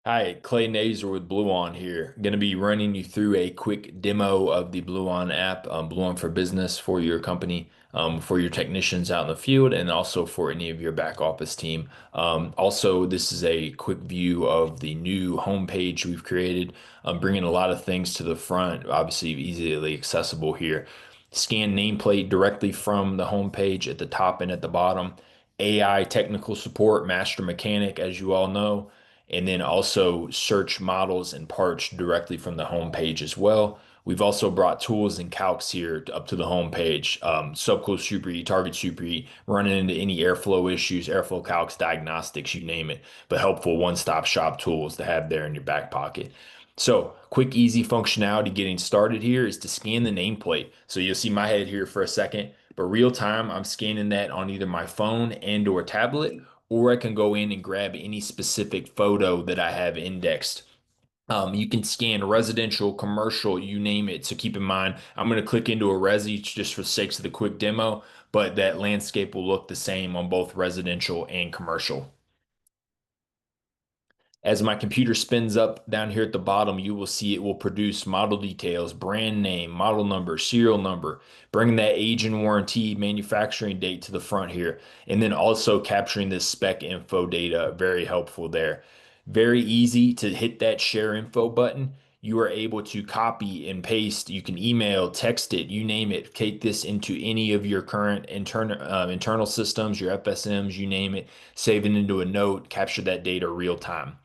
Hi, Clay Nazer with Bluon here. Going to be running you through a quick demo of the Bluon app, Bluon for Business for your company, for your technicians out in the field, and also for any of your back office team. Also, this is a quick view of the new homepage we've created, bringing a lot of things to the front, obviously easily accessible here. Scan nameplate directly from the homepage at the top and at the bottom. AI technical support, master mechanic, as you all know, and then also search models and parts directly from the home page as well. We've also brought tools and calcs here up to the home page. Subclose superheat, target superheat, running into any airflow issues, airflow calcs, diagnostics, you name it, but helpful one-stop shop tools to have there in your back pocket. So quick, easy functionality getting started here is to scan the nameplate. So you'll see my head here for a second, but real time, I'm scanning that on either my phone and or tablet, or I can go in and grab any specific photo that I have indexed. You can scan residential, commercial, you name it. So keep in mind, I'm going to click into a resi just for the sakes of the quick demo, but that landscape will look the same on both residential and commercial. As my computer spins up down here at the bottom, you will see it will produce model details, brand name, model number, serial number, bringing that age and warranty manufacturing date to the front here, and then also capturing this spec info data. Very helpful there. Very easy to hit that share info button. You are able to copy and paste. You can email, text it, you name it. Take this into any of your current internal systems, your FSMs, you name it. Save it into a note, capture that data real time.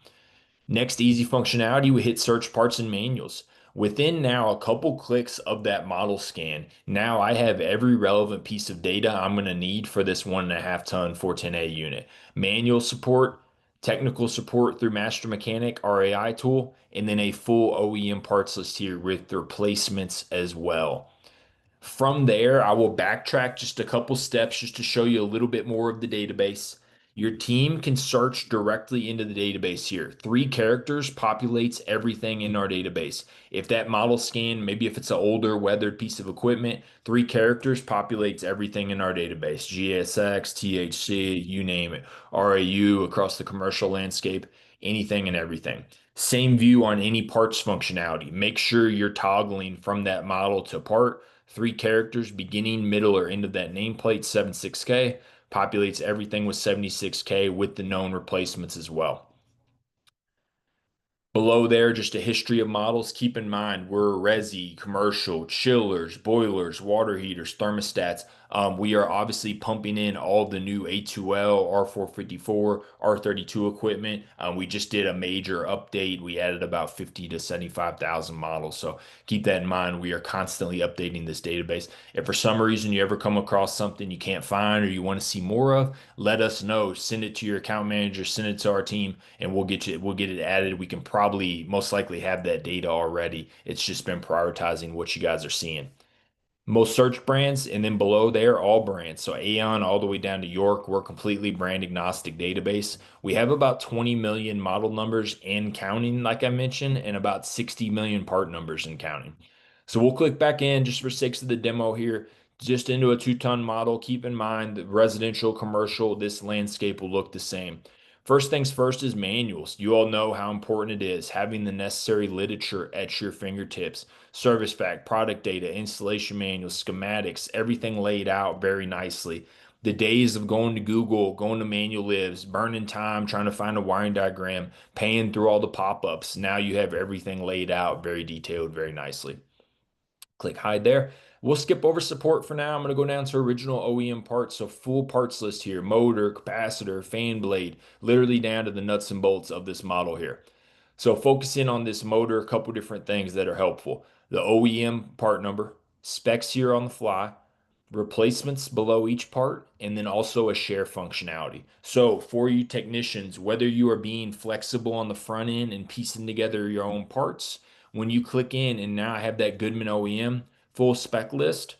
Next easy functionality, we hit search parts and manuals. Within now a couple clicks of that model scan, now I have every relevant piece of data I'm going to need for this 1.5 ton 410A unit. Manual support, technical support through Master Mechanic RAI tool, and then a full OEM parts list here with replacements as well. From there, I will backtrack just a couple steps just to show you a little bit more of the database. Your team can search directly into the database here. 3 characters populates everything in our database. If that model scan, maybe if it's an older weathered piece of equipment, 3 characters populates everything in our database. GSX, THC, you name it. RAU across the commercial landscape, anything and everything. Same view on any parts functionality. Make sure you're toggling from that model to part. 3 characters, beginning, middle, or end of that nameplate, 76K, populates everything with 76K with the known replacements as well. Below there, just a history of models. Keep in mind, we're resi, commercial, chillers, boilers, water heaters, thermostats. We are obviously pumping in all the new A2L, R454, R32 equipment. We just did a major update. We added about 50 to 75,000 models. So keep that in mind. We are constantly updating this database. If for some reason you ever come across something you can't find or you want to see more of, let us know. Send it to your account manager, send it to our team, and we'll get it added. We can probably most likely have that data already. It's just been prioritizing what you guys are seeing. Most search brands, and then below there, all brands. So Aon all the way down to York, we're completely brand agnostic database. We have about 20 million model numbers and counting, like I mentioned, and about 60 million part numbers and counting. So we'll click back in just for sakes of the demo here, just into a 2 ton model. Keep in mind that residential, commercial, this landscape will look the same. First things first is manuals. You all know how important it is having the necessary literature at your fingertips. Service fact, product data, installation manuals, schematics, everything laid out very nicely. The days of going to Google, going to manual libs, burning time trying to find a wiring diagram, paying through all the pop-ups. Now you have everything laid out very detailed, very nicely. Click hide there. We'll skip over support for now. I'm going to go down to original OEM parts. So full parts list here, motor, capacitor, fan blade, literally down to the nuts and bolts of this model here. So focusing on this motor, a couple different things that are helpful. The OEM part number, specs here on the fly, replacements below each part, and then also a share functionality. So for you technicians, whether you are being flexible on the front end and piecing together your own parts, when you click in and now I have that Goodman OEM full spec list,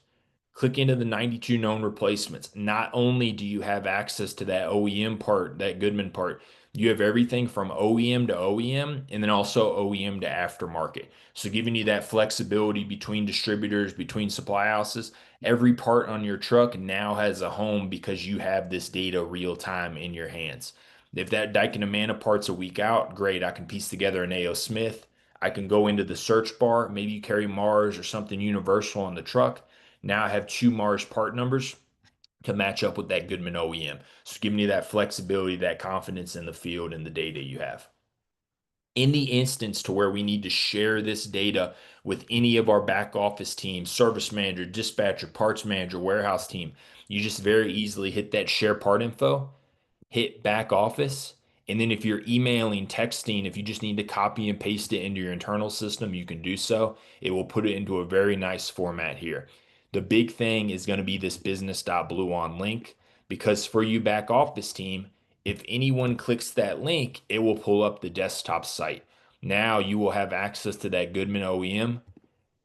click into the 92 known replacements. Not only do you have access to that OEM part, that Goodman part, you have everything from OEM to OEM and then also OEM to aftermarket. So giving you that flexibility between distributors, between supply houses. Every part on your truck now has a home because you have this data real time in your hands. If that Daikin Amana part's a week out, great. I can piece together an A.O. Smith. I can go into the search bar. Maybe you carry Mars or something universal on the truck. Now I have two Mars part numbers to match up with that Goodman OEM. So giving you that flexibility, that confidence in the field and the data you have. In the instance to where we need to share this data with any of our back office teams, service manager, dispatcher, parts manager, warehouse team, you just very easily hit that share part info, hit back office. And then if you're emailing, texting, if you just need to copy and paste it into your internal system, you can do so. It will put it into a very nice format here. The big thing is going to be this business.bluon link because for you back office team, if anyone clicks that link, it will pull up the desktop site. Now you will have access to that Goodman OEM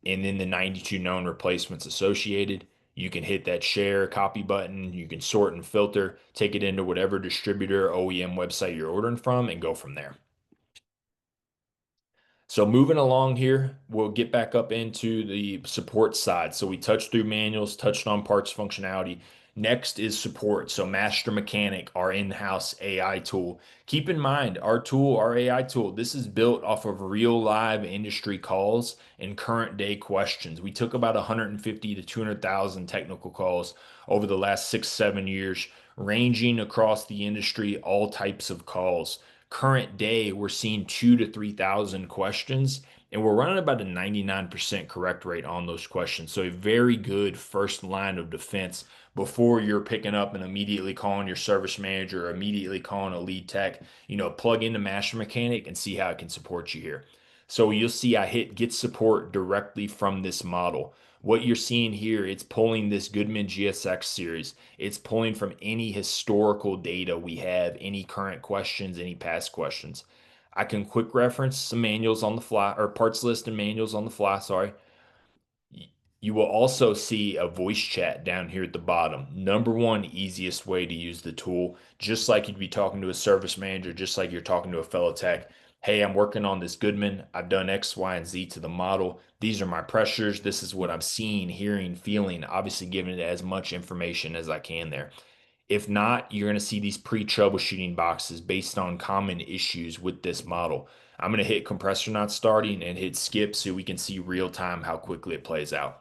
and then the 92 known replacements associated. You can hit that share copy button. You can sort and filter, take it into whatever distributor OEM website you're ordering from, and go from there. So moving along here, we'll get back up into the support side. So we touched through manuals, touched on parts functionality. Next is support. So Master Mechanic, our in-house AI tool. Keep in mind, our tool, our AI tool, this is built off of real live industry calls and current day questions. We took about 150 to 200,000 technical calls over the last 6, 7 years, ranging across the industry, all types of calls. Current day, we're seeing 2 to 3,000 questions, and we're running about a 99% correct rate on those questions. So a very good first line of defense before you're picking up and immediately calling your service manager or immediately calling a lead tech. Plug into Master Mechanic and see how it can support you here. So you'll see I hit get support directly from this model. What you're seeing here, it's pulling this Goodman GSX series. It's pulling from any historical data we have, any current questions, any past questions. I can quick reference some manuals on the fly, or parts list and manuals on the fly, sorry. You will also see a voice chat down here at the bottom. Number one easiest way to use the tool, just like you'd be talking to a service manager, just like you're talking to a fellow tech. Hey, I'm working on this Goodman. I've done X, Y, and Z to the model. These are my pressures. This is what I'm seeing, hearing, feeling. Obviously, giving it as much information as I can there. If not, you're going to see these pre-troubleshooting boxes based on common issues with this model. I'm going to hit compressor not starting and hit skip so we can see real time how quickly it plays out.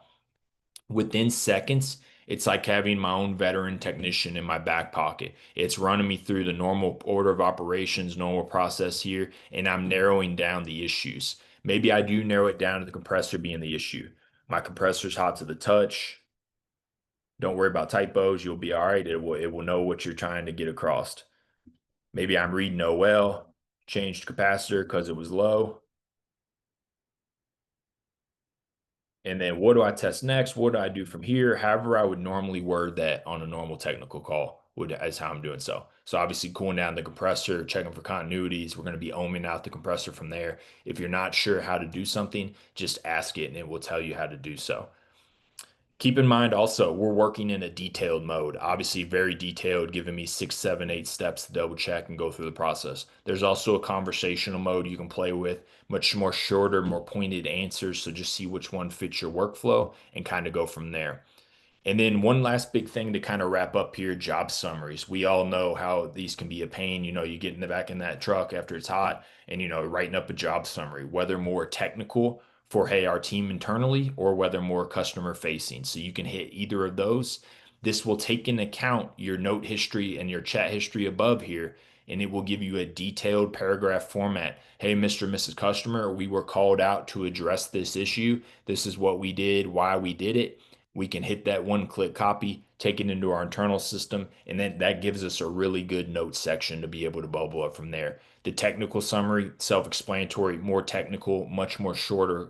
Within seconds, it's like having my own veteran technician in my back pocket. It's running me through the normal order of operations, normal process here, and I'm narrowing down the issues. Maybe I do narrow it down to the compressor being the issue. My compressor's hot to the touch. Don't worry about typos. You'll be all right. It will know what you're trying to get across. Maybe I'm reading OL, changed capacitor because it was low. And then what do I test next? What do I do from here? However, I would normally word that on a normal technical call as how I'm doing so. So obviously cooling down the compressor, checking for continuities. We're going to be ohming out the compressor from there. If you're not sure how to do something, just ask it and it will tell you how to do so. Keep in mind also, we're working in a detailed mode, obviously very detailed, giving me 6, 7, 8 steps to double check and go through the process. There's also a conversational mode you can play with, much more shorter, more pointed answers. So just see which one fits your workflow and kind of go from there. And then one last big thing to kind of wrap up here, job summaries. We all know how these can be a pain. You get in the back in that truck after it's hot and, writing up a job summary, whether more technical for, hey, our team internally or whether more customer facing. So you can hit either of those. This will take into account your note history and your chat history above here, and it will give you a detailed paragraph format. Hey, Mr. and Mrs. Customer, we were called out to address this issue. This is what we did, why we did it. We can hit that one-click copy, take it into our internal system, and then that gives us a really good notes section to be able to bubble up from there. The technical summary, self-explanatory, more technical, much more shorter,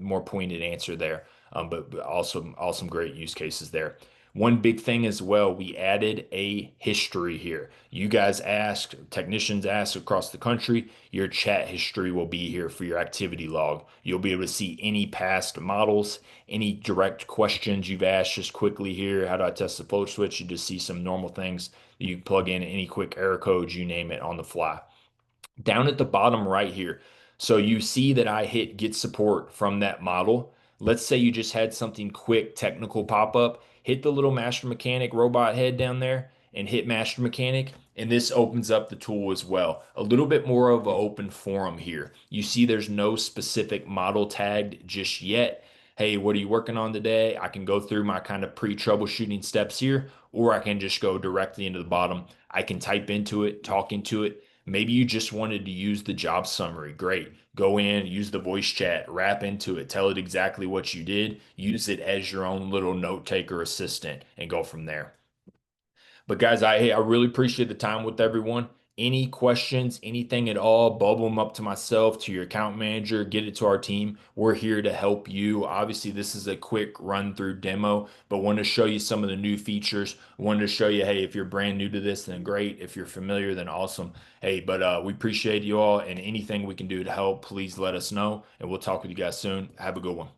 more pointed answer there. But also some great use cases there. One big thing as well, we added a history here. You guys asked, technicians asked across the country, your chat history will be here for your activity log. You'll be able to see any past models, any direct questions you've asked just quickly here. How do I test the float switch? You just see some normal things. You plug in any quick error codes, you name it, on the fly. Down at the bottom right here, so you see that I hit get support from that model. Let's say you just had something quick technical pop up, hit the little Master Mechanic robot head down there and hit Master Mechanic. And this opens up the tool as well. A little bit more of an open forum here. You see, there's no specific model tagged just yet. Hey, what are you working on today? I can go through my kind of pre-troubleshooting steps here, or I can just go directly into the bottom. I can type into it, talk into it. Maybe you just wanted to use the job summary. Great. Go in, use the voice chat, wrap into it, tell it exactly what you did, use it as your own little note taker assistant, and go from there. But guys, I really appreciate the time with everyone. Any questions, anything at all, bubble them up to myself, to your account manager, get it to our team. We're here to help you. Obviously, this is a quick run through demo, but want to show you some of the new features. Wanted to show you, hey, if you're brand new to this, then great. If you're familiar, then awesome. Hey, but we appreciate you all, and anything we can do to help, please let us know, and we'll talk with you guys soon. Have a good one.